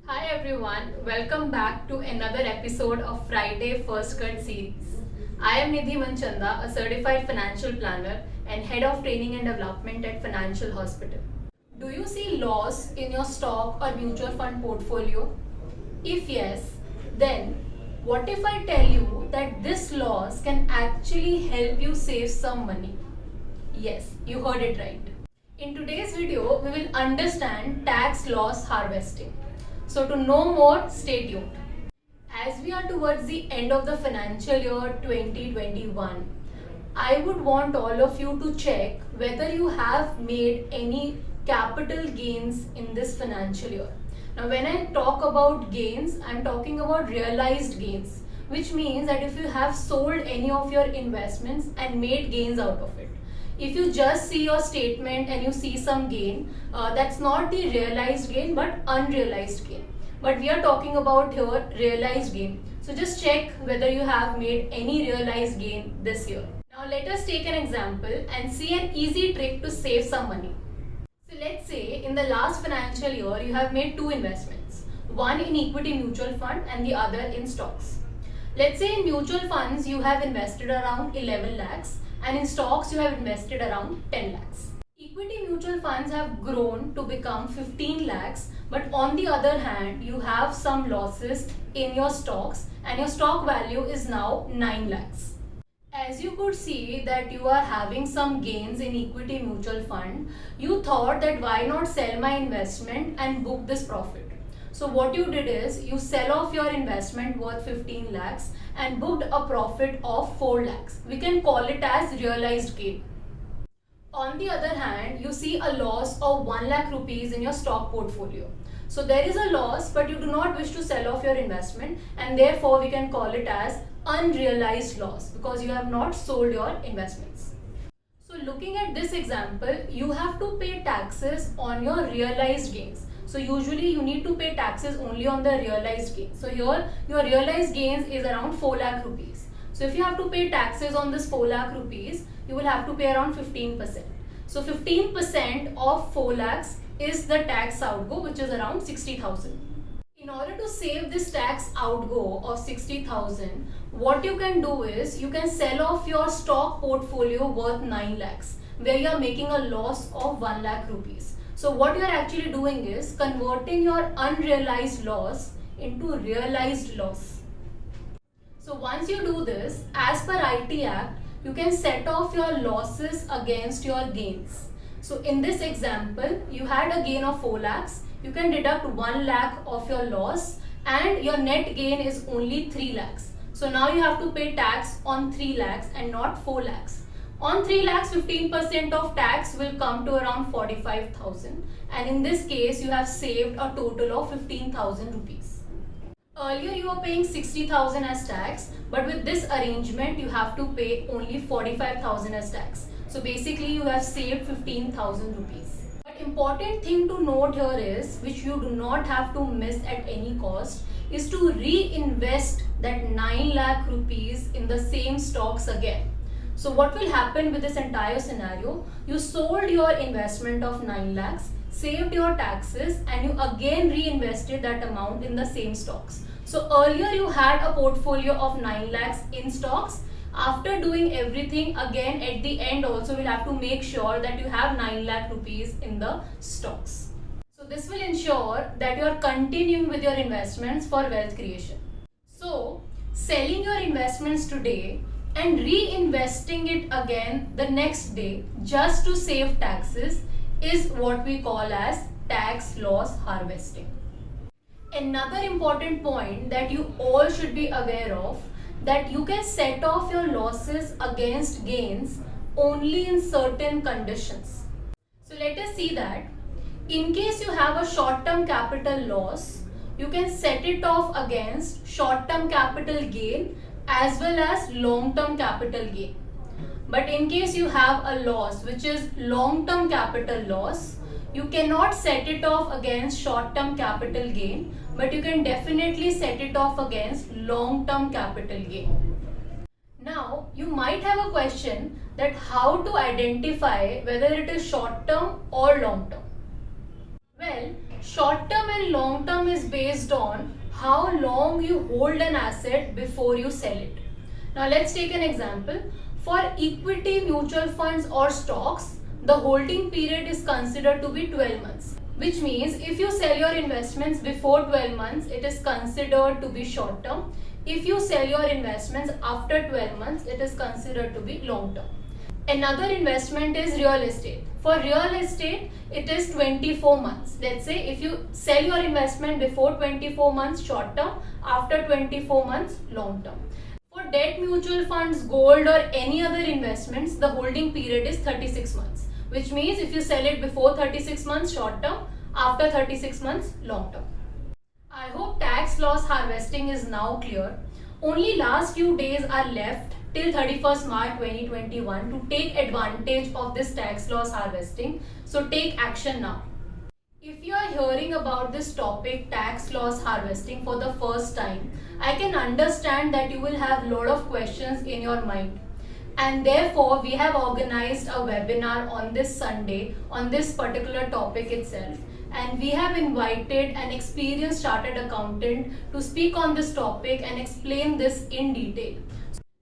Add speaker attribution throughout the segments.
Speaker 1: Hi everyone, welcome back to another episode of Friday First Cut series. I am Nidhi Manchanda, a certified financial planner and head of training and development at Financial Hospital. Do you see loss in your stock or mutual fund portfolio? If yes, then what if I tell you that this loss can actually help you save some money? Yes, you heard it right. In today's video, we will understand tax loss harvesting. So to know more, stay tuned. As we are towards the end of the financial year 2021, I would want all of you to check whether you have made any capital gains in this financial year. Now, when I talk about gains, I'm talking about realized gains, which means that if you have sold any of your investments and made gains out of it. If you just see your statement and you see some gain, that's not the realized gain but unrealized gain. But we are talking about here realized gain. So just check whether you have made any realized gain this year. Now let us take an example and see an easy trick to save some money. So let's say in the last financial year you have made two investments, one in equity mutual fund and the other in stocks. Let's say in mutual funds you have invested around 11 lakhs and in stocks you have invested around 10 lakhs. Equity mutual funds have grown to become 15 lakhs, but on the other hand you have some losses in your stocks and your stock value is now 9 lakhs. As you could see that you are having some gains in equity mutual fund, you thought that why not sell my investment and book this profit. So what you did is you sell off your investment worth 15 lakhs and booked a profit of 4 lakhs. We can call it as realized gain. On the other hand, you see a loss of 1 lakh rupees in your stock portfolio. So there is a loss, but you do not wish to sell off your investment and therefore we can call it as unrealized loss because you have not sold your investments. So looking at this example, you have to pay taxes on your realized gains. So usually you need to pay taxes only on the realized gains. So here your realized gains is around 4 lakh rupees. So if you have to pay taxes on this 4 lakh rupees, you will have to pay around 15%. So 15% of 4 lakhs is the tax outgo, which is around 60,000. In order to save this tax outgo of 60,000, what you can do is you can sell off your stock portfolio worth 9 lakhs where you are making a loss of 1 lakh rupees. So what you are actually doing is converting your unrealized loss into realized loss. So once you do this, as per IT Act, you can set off your losses against your gains. So in this example, you had a gain of 4 lakhs. You can deduct 1 lakh of your loss and your net gain is only 3 lakhs. So now you have to pay tax on 3 lakhs and not 4 lakhs. On 3 lakhs, 15% of tax will come to around 45,000 and in this case you have saved a total of 15,000 rupees. Earlier you were paying 60,000 as tax, but with this arrangement you have to pay only 45,000 as tax. So basically you have saved 15,000 rupees. But important thing to note here is, which you do not have to miss at any cost, is to reinvest that 9 lakh rupees in the same stocks again. So what will happen with this entire scenario? You sold your investment of 9 lakhs, saved your taxes and you again reinvested that amount in the same stocks. So earlier you had a portfolio of 9 lakhs in stocks. After doing everything again at the end also we'll have to make sure that you have 9 lakh rupees in the stocks. So this will ensure that you are continuing with your investments for wealth creation. So selling your investments today and reinvesting it again the next day just to save taxes is what we call as tax loss harvesting. Another important point that you all should be aware of, that you can set off your losses against gains only in certain conditions. So let us see that. In case you have a short-term capital loss, you can set it off against short-term capital gain as well as long-term capital gain. But in case you have a loss which is long-term capital loss, you cannot set it off against short-term capital gain, but you can definitely set it off against long-term capital gain. Now, you might have a question that how to identify whether it is short-term or long-term. Well, Short term and long term is based on how long you hold an asset before you sell it. Now let's take an example. For equity mutual funds or stocks, the holding period is considered to be 12 months. Which means if you sell your investments before 12 months, it is considered to be short term. If you sell your investments after 12 months, it is considered to be long term. Another investment is real estate. For real estate, it is 24 months. Let's say if you sell your investment before 24 months, short term, after 24 months, long term. For debt mutual funds, gold or any other investments, the holding period is 36 months. Which means if you sell it before 36 months, short term, after 36 months, long term. I hope tax loss harvesting is now clear. Only last few days are left till 31st March 2021 to take advantage of this tax loss harvesting. So take action now. If you are hearing about this topic, tax loss harvesting, for the first time, I can understand that you will have a lot of questions in your mind. And therefore, we have organized a webinar on this Sunday on this particular topic itself. And we have invited an experienced chartered accountant to speak on this topic and explain this in detail.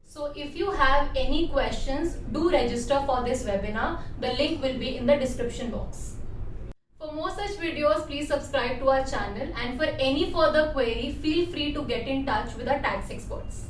Speaker 1: So if you have any questions, do register for this webinar. The link will be in the description box. For more such videos, please subscribe to our channel, and for any further query, feel free to get in touch with our tax experts.